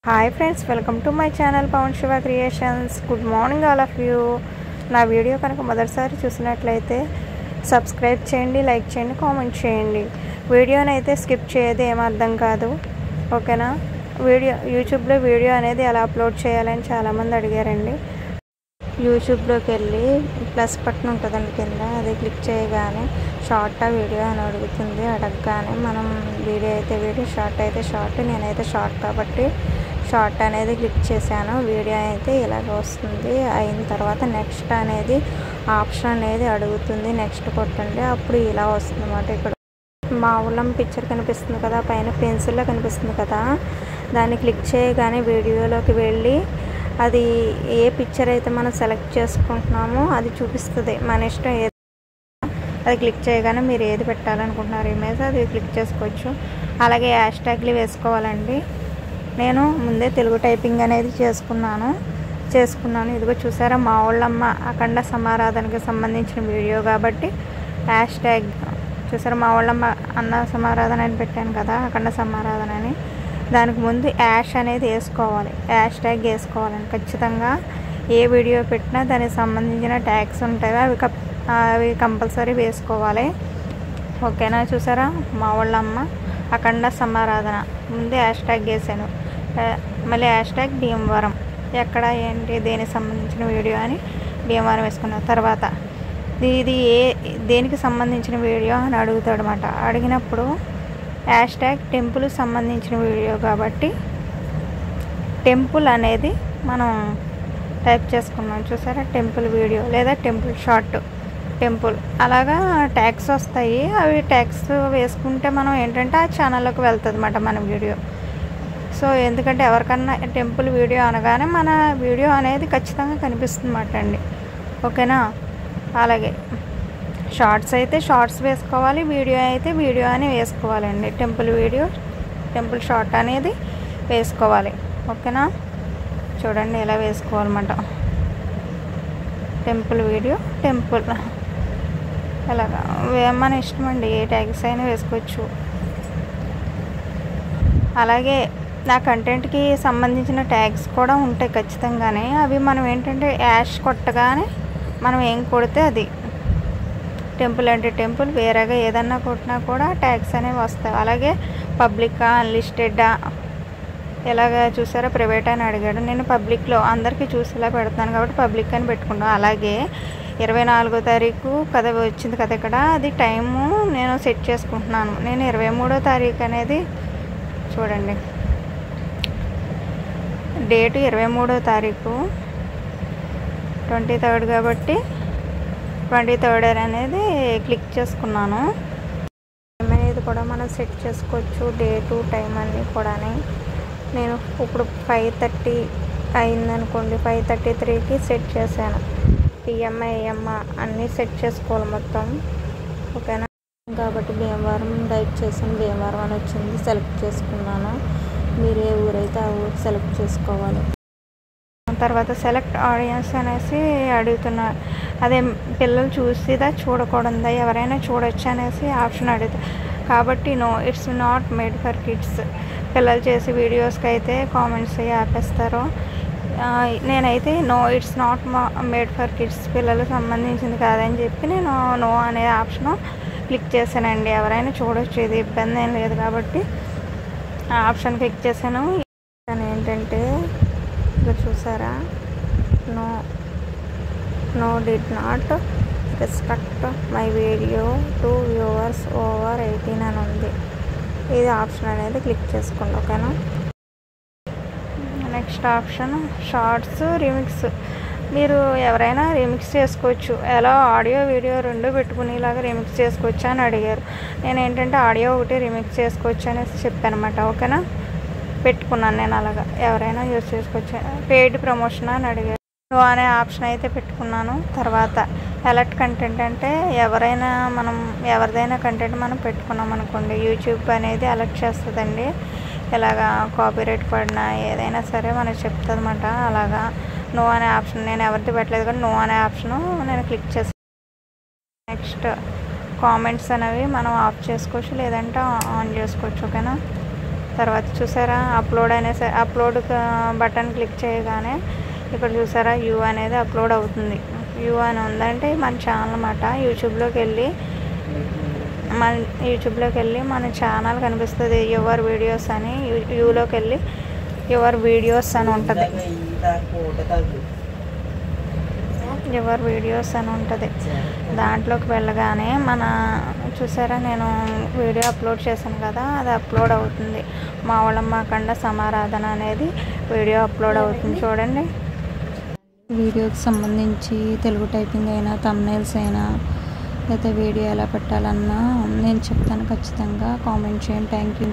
Hi friends, welcome to my channel Pavan Shiva creations. Good morning all of you. నా video కనుక మొదటిసారి చూసినట్లయితే subscribe చేయండి, లైక్ చేయండి, కామెంట్ చేయండి. వీడియోని అయితే స్కిప్ చేయదు, ఏం అర్థం కాదు, ఓకేనా. యూట్యూబ్లో వీడియో అనేది ఎలా అప్లోడ్ చేయాలని చాలామంది అడిగారండి. యూట్యూబ్లోకి వెళ్ళి ప్లస్ బటన్ ఉంటుందండి కింద, అది క్లిక్ చేయగానే షార్ట్ వీడియో అని అడుగుతుంది. అడగగానే మనం వీడియో అయితే వీడియో, షార్ట్ అయితే షార్ట్. నేనైతే షార్ట్ కాబట్టి షార్ట్ అనేది క్లిక్ చేశాను. వీడియో అయితే ఇలాగ వస్తుంది. అయిన తర్వాత నెక్స్ట్ అనేది ఆప్షన్ అనేది అడుగుతుంది. నెక్స్ట్ కొట్టండి, అప్పుడు ఇలా వస్తుంది అన్నమాట. ఇక్కడ మా ఊళ్ళమ్మ పిక్చర్ కనిపిస్తుంది కదా, పైన పెన్సిల్లో కనిపిస్తుంది కదా, దాన్ని క్లిక్ చేయగానే వీడియోలోకి వెళ్ళి అది ఏ పిక్చర్ అయితే మనం సెలెక్ట్ చేసుకుంటున్నామో అది చూపిస్తుంది. మన ఇష్టం ఏది, అది క్లిక్ చేయగానే మీరు ఏది పెట్టాలనుకుంటున్నారు ఇమేజ్, అది క్లిక్ చేసుకోవచ్చు. అలాగే హ్యాష్ ట్యాగ్లు వేసుకోవాలండి. నేను ముందే తెలుగు టైపింగ్ అనేది చేసుకున్నాను. ఇదిగో చూసారా, మా ఊళ్ళమ్మ అఖండ సమారాధనకి సంబంధించిన వీడియో కాబట్టి హ్యాష్ ట్యాగ్ చూసారా, మా ఊళ్ళమ్మ అన్న సమారాధన అని పెట్టాను కదా, అఖండ సమారాధన అని. దానికి ముందు యాష్ అనేది వేసుకోవాలి, హ్యాష్ ట్యాగ్ వేసుకోవాలండి ఖచ్చితంగా. ఏ వీడియో పెట్టినా దానికి సంబంధించిన ట్యాగ్స్ ఉంటాయి, అవి కంపల్సరీ వేసుకోవాలి, ఓకేనా. చూసారా, మా ఊళ్ళమ్మ అఖండ సమారాధన ముందే హ్యాష్ ట్యాగ్ వేసాను. మళ్ళీ హ్యాష్ ట్యాగ్ భీమవరం, ఎక్కడ ఏంటి దేనికి సంబంధించిన వీడియో అని భీమవరం వేసుకున్న తర్వాత ఇది దేనికి సంబంధించిన వీడియో అని అడుగుతాడు అన్నమాట. అడిగినప్పుడు హ్యాష్ ట్యాగ్ టెంపుల్కి సంబంధించిన వీడియో కాబట్టి టెంపుల్ అనేది మనం టైప్ చేసుకున్నాం. చూసారా, టెంపుల్ వీడియో లేదా టెంపుల్ షార్ట్, టెంపుల్ అలాగా ట్యాగ్స్ వస్తాయి. అవి ట్యాగ్స్ వేసుకుంటే మనం ఏంటంటే ఆ ఛానల్లోకి వెళ్తుంది అన్నమాట మన వీడియో. సో ఎందుకంటే ఎవరికన్నా టెంపుల్ వీడియో అనగానే మన వీడియో అనేది ఖచ్చితంగా కనిపిస్తుంది అన్నమాట అండి, ఓకేనా. అలాగే షార్ట్స్ అయితే షార్ట్స్ వేసుకోవాలి, వీడియో అయితే వీడియో అని వేసుకోవాలండి. టెంపుల్ వీడియో, టెంపుల్ షార్ట్ అనేది వేసుకోవాలి, ఓకేనా. చూడండి ఎలా వేసుకోవాలన్నమాట. టెంపుల్ వీడియో, టెంపుల్ అలాగా మన ఇష్టం అండి, ఏ ట్యాగ్స్ అయినా వేసుకోవచ్చు. అలాగే నా కంటెంట్కి సంబంధించిన ట్యాగ్స్ కూడా ఉంటాయి ఖచ్చితంగానే. అవి మనం ఏంటంటే యాష్ కొట్టగానే మనం ఏం కొడితే అది టెంపుల్ అంటే టెంపుల్, వేరేగా ఏదన్నా కొట్టినా కూడా ట్యాగ్స్ అనేవి వస్తాయి. అలాగే పబ్లికా, అన్లిస్టెడా, ఎలాగ చూసారా, ప్రైవేట్ అని అడిగాడు. నేను పబ్లిక్లో అందరికీ చూసేలా పెడతాను కాబట్టి పబ్లిక్ అని పెట్టుకున్నాను. అలాగే 24వ తారీఖు కథ వచ్చింది కదా ఇక్కడ, అది టైము నేను సెట్ చేసుకుంటున్నాను. నేను 23వ తారీఖు అనేది చూడండి, డేటు 23వ తారీఖు 23rd కాబట్టి 23rd అనేది క్లిక్ చేసుకున్నాను. టైం అనేది కూడా మనం సెట్ చేసుకోవచ్చు, డేటు టైం అన్నీ కూడా. నేను ఇప్పుడు 5:30 అయిందనుకోండి, 5:33కి సెట్ చేశాను. పిఎం ఏఎం అన్నీ సెట్ చేసుకోవాలి మొత్తం, ఓకేనా. కాబట్టి భీమవరం టైప్ చేసాను, భీమవరం అని వచ్చింది, సెలెక్ట్ చేసుకున్నాను. మీరు ఏ ఊరైతే ఆ ఊరు సెలెక్ట్ చేసుకోవాలి. తర్వాత సెలెక్ట్ ఆడియన్స్ అనేసి అడుగుతున్నారు. అదే పిల్లలు చూసిదా చూడకూడదా, ఎవరైనా చూడొచ్చు అనేసి ఆప్షన్ అడుగుతారు. కాబట్టి no, it's not made for kids. పిల్లలు చేసే వీడియోస్కి అయితే కామెంట్స్ ఆపేస్తారు. నేనైతే no, it's not made for kids, పిల్లలకు సంబంధించింది కాదని చెప్పి నేను నో అనే ఆప్షన్ క్లిక్ చేశానండి. ఎవరైనా చూడొచ్చు, ఇది ఇబ్బంది ఏం లేదు కాబట్టి ఆ ఆప్షన్ క్లిక్ చేశాను. ఏంటంటే ఇక్కడ చూసారా, no did not restrict my video to viewers over 18 అని ఉంది. ఇది ఆప్షన్ అనేది క్లిక్ చేసుకోండి, ఓకేనా. Next option shorts remix. మీరు ఎవరైనా రీమిక్స్ చేసుకోవచ్చు. ఎలా ఆడియో వీడియో రెండు పెట్టుకునేలాగా రీమిక్స్ చేసుకోవచ్చు అని అడిగారు. నేను ఏంటంటే ఆడియో ఒకటి రీమిక్స్ చేసుకోవచ్చు అనేసి చెప్పాను అన్నమాట, ఓకేనా. పెట్టుకున్నాను నేను అలాగా, ఎవరైనా యూజ్ చేసుకోవచ్చు. పెయిడ్ ప్రమోషన్ అని అడిగారు, నో అనే ఆప్షన్ అయితే పెట్టుకున్నాను. తర్వాత అలర్ట్ కంటెంట్ అంటే ఎవరిదైనా కంటెంట్ మనం పెట్టుకున్నాం అనుకోండి, యూట్యూబ్ అనేది అలర్ట్ చేస్తుందండి. ఇలాగా కాపీరైట్ పడినా ఏదైనా సరే మనకు చెప్తుంది అన్నమాట. అలాగా నో అనే ఆప్షన్, నేను ఎవరిది పెట్టలేదు కానీ నో అనే ఆప్షను నేను క్లిక్ చేస్తాను. నెక్స్ట్ కామెంట్స్ అనేవి మనం ఆఫ్ చేసుకోవచ్చు, లేదంటే ఆన్ చేసుకోవచ్చు, ఓకేనా. తర్వాత చూసారా అప్లోడ్ అనేసి అప్లోడ్ బటన్ క్లిక్ చేయగానే ఇక్కడ చూసారా యూ అనేది అప్లోడ్ అవుతుంది. యూ అని ఉందంటే మన ఛానల్ అన్నమాట. యూట్యూబ్లోకి వెళ్ళి మన ఛానల్ కనిపిస్తుంది. యువర్ వీడియోస్ అని యూలోకి వెళ్ళి యువర్ వీడియోస్ అని ఉంటుంది. యువర్ వీడియోస్ అని ఉంటుంది. దాంట్లోకి వెళ్ళగానే మన చూసారా నేను వీడియో అప్లోడ్ చేశాను కదా, అది అప్లోడ్ అవుతుంది. మా వాళ్ళమ్మ కండ సమారాధన అనేది వీడియో అప్లోడ్ అవుతుంది. చూడండి, వీడియోకి సంబంధించి తెలుగు టైపింగ్ అయినా థంబ్నెయిల్స్ అయినా లేకపోతే వీడియో ఎలా పెట్టాలన్నా నేను చెప్తాను. ఖచ్చితంగా కామెంట్ చేయండి. Thank you.